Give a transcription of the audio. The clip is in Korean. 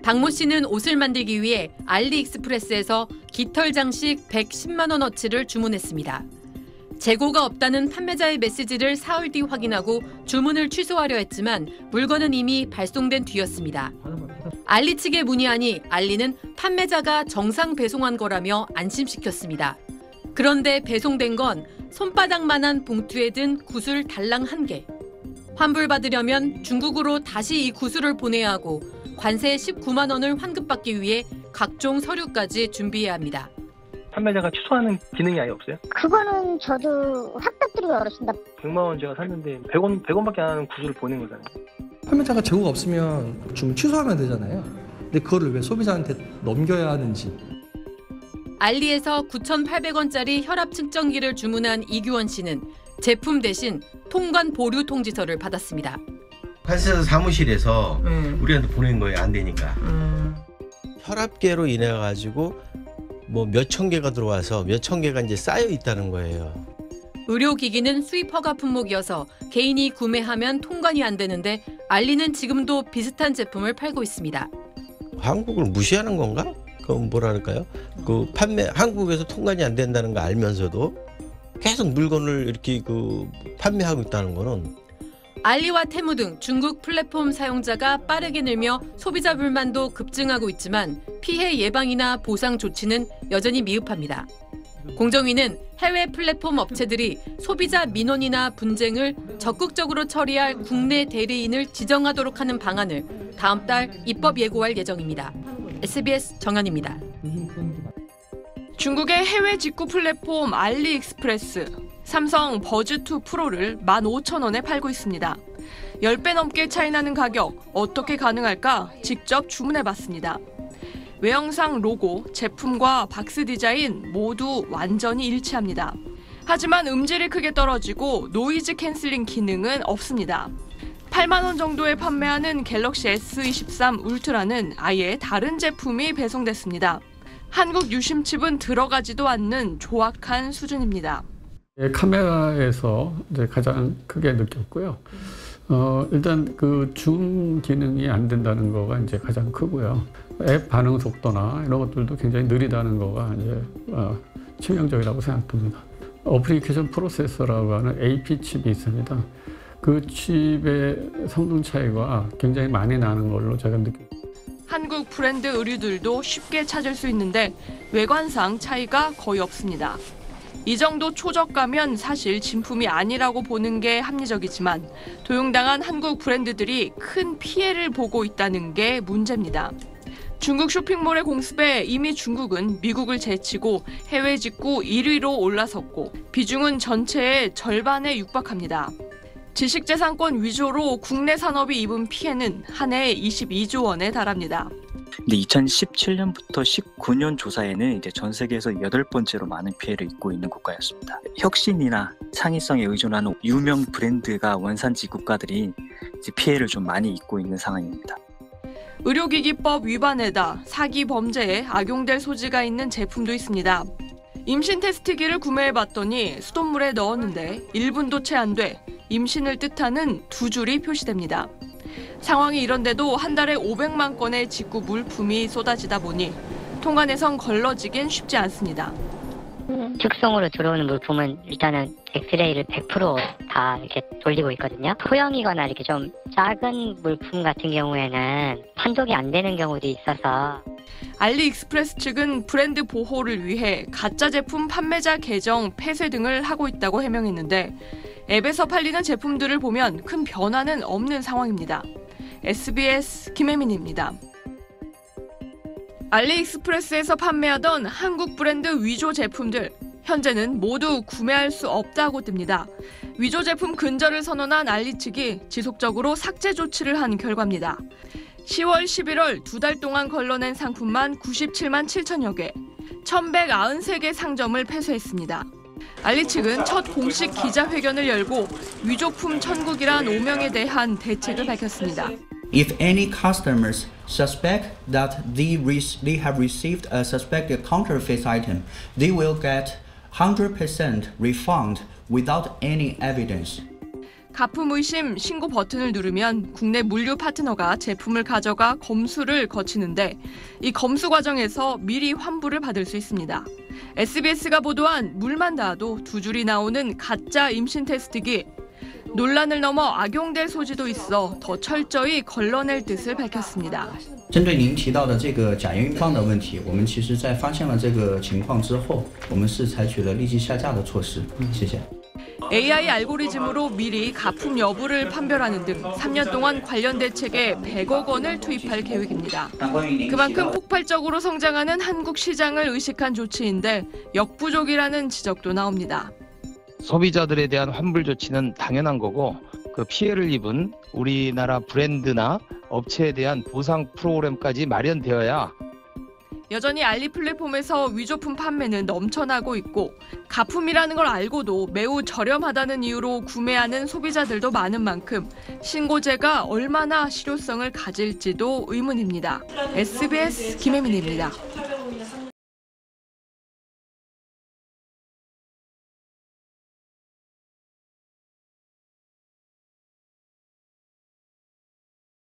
박모 씨는 옷을 만들기 위해 알리익스프레스에서 깃털 장식 110만 원어치를 주문했습니다. 재고가 없다는 판매자의 메시지를 사흘 뒤 확인하고 주문을 취소하려 했지만 물건은 이미 발송된 뒤였습니다. 알리 측에 문의하니 알리는 판매자가 정상 배송한 거라며 안심시켰습니다. 그런데 배송된 건 손바닥만한 봉투에 든 구슬 달랑 1개. 환불받으려면 중국으로 다시 이 구슬을 보내야 하고 관세 19만 원을 환급받기 위해 각종 서류까지 준비해야 합니다. 판매자가 취소하는 기능이 아예 없어요? 그거는 저도 확답드리기 어렵습니다. 100만 원 제가 샀는데 100원밖에 안 하는 구슬을 보낸 거잖아요. 판매자가 재고가 없으면 주문 취소하면 되잖아요. 근데 그거를 왜 소비자한테 넘겨야 하는지. 알리에서 9,800원짜리 혈압 측정기를 주문한 이규원 씨는 제품 대신 통관 보류 통지서를 받았습니다. 판매자 사무실에서 우리한테 보낸 거예요. 안 되니까. 혈압계로 인해 가지고 뭐 몇천 개가 들어와서 몇천 개가 이제 쌓여 있다는 거예요. 의료기기는 수입 허가 품목이어서 개인이 구매하면 통관이 안 되는데 알리는 지금도 비슷한 제품을 팔고 있습니다. 한국을 무시하는 건가? 그건 뭐랄까요? 그 한국에서 통관이 안 된다는 거 알면서도 계속 물건을 이렇게 판매하고 있다는 거는. 알리와 테무 등 중국 플랫폼 사용자가 빠르게 늘며 소비자 불만도 급증하고 있지만 피해 예방이나 보상 조치는 여전히 미흡합니다. 공정위는 해외 플랫폼 업체들이 소비자 민원이나 분쟁을 적극적으로 처리할 국내 대리인을 지정하도록 하는 방안을 다음 달 입법 예고할 예정입니다. SBS 정연입니다. 중국의 해외 직구 플랫폼 알리익스프레스, 삼성 버즈2 프로를 15,000원에 팔고 있습니다. 10배 넘게 차이나는 가격, 어떻게 가능할까 직접 주문해봤습니다. 외형상 로고, 제품과 박스 디자인 모두 완전히 일치합니다. 하지만 음질이 크게 떨어지고 노이즈 캔슬링 기능은 없습니다. 8만 원 정도에 판매하는 갤럭시 S23 울트라는 아예 다른 제품이 배송됐습니다. 한국 유심칩은 들어가지도 않는 조악한 수준입니다. 카메라에서 이제 가장 크게 느꼈고요. 일단 그 줌 기능이 안 된다는 거가 이제 가장 크고요. 앱 반응 속도나 이런 것들도 굉장히 느리다는 거가 이제 치명적이라고 생각됩니다. 어플리케이션 프로세서라고 하는 AP 칩이 있습니다. 그 칩의 성능 차이가 굉장히 많이 나는 걸로 제가 느꼈습니다. 한국 브랜드 의류들도 쉽게 찾을 수 있는데 외관상 차이가 거의 없습니다. 이 정도 초저가면 사실 진품이 아니라고 보는 게 합리적이지만 도용당한 한국 브랜드들이 큰 피해를 보고 있다는 게 문제입니다. 중국 쇼핑몰의 공습에 이미 중국은 미국을 제치고 해외 직구 1위로 올라섰고 비중은 전체의 절반에 육박합니다. 지식재산권 위조로 국내 산업이 입은 피해는 한 해에 22조 원에 달합니다. 근데 2017년부터 19년 조사에는 이제 전 세계에서 8번째로 많은 피해를 입고 있는 국가였습니다. 혁신이나 창의성에 의존하는 유명 브랜드가 원산지 국가들이 이제 피해를 좀 많이 입고 있는 상황입니다. 의료기기법 위반에다 사기 범죄에 악용될 소지가 있는 제품도 있습니다. 임신 테스트기를 구매해봤더니 수돗물에 넣었는데 1분도 채 안 돼 임신을 뜻하는 2줄이 표시됩니다. 상황이 이런데도 한 달에 500만 건의 직구 물품이 쏟아지다 보니 통관에선 걸러지긴 쉽지 않습니다. 즉송으로 들어오는 물품은 일단은 엑스레이를 100% 다 이렇게 돌리고 있거든요. 소형이거나 이렇게 좀 작은 물품 같은 경우에는 판독이 안 되는 경우도 있어서 알리익스프레스 측은 브랜드 보호를 위해 가짜 제품 판매자 계정 폐쇄 등을 하고 있다고 해명했는데 앱에서 팔리는 제품들을 보면 큰 변화는 없는 상황입니다. SBS 김혜민입니다. 알리익스프레스에서 판매하던 한국 브랜드 위조 제품들, 현재는 모두 구매할 수 없다고 뜹니다. 위조 제품 근절을 선언한 알리 측이 지속적으로 삭제 조치를 한 결과입니다. 10월, 11월 2달 동안 걸러낸 상품만 97만 7천여 개, 1,193개 상점을 폐쇄했습니다. 알리 측은 첫 공식 기자회견을 열고 위조품 천국이란 오명에 대한 대책을 밝혔습니다. If any customers suspect that they have received a suspected counterfeit item, they will get 100% refund without any evidence. 가품 의심 신고 버튼을 누르면 국내 물류 파트너가 제품을 가져가 검수를 거치는데 이 검수 과정에서 미리 환불을 받을 수 있습니다. SBS가 보도한 물만 닿아도 두 줄이 나오는 가짜 임신 테스트기. 논란을 넘어 악용될 소지도 있어 더 철저히 걸러낼 뜻을 밝혔습니다. 针对您提到的这个假验孕棒的问题，我们其实在发现了这个情况之后，我们是采取了立即下架的措施。谢谢。 AI 알고리즘으로 미리 가품 여부를 판별하는 등 3년 동안 관련 대책에 100억 원을 투입할 계획입니다. 그만큼 폭발적으로 성장하는 한국 시장을 의식한 조치인데 역부족이라는 지적도 나옵니다. 소비자들에 대한 환불 조치는 당연한 거고 그 피해를 입은 우리나라 브랜드나 업체에 대한 보상 프로그램까지 마련되어야 여전히 알리 플랫폼에서 위조품 판매는 넘쳐나고 있고 가품이라는 걸 알고도 매우 저렴하다는 이유로 구매하는 소비자들도 많은 만큼 신고제가 얼마나 실효성을 가질지도 의문입니다. SBS 김혜민입니다.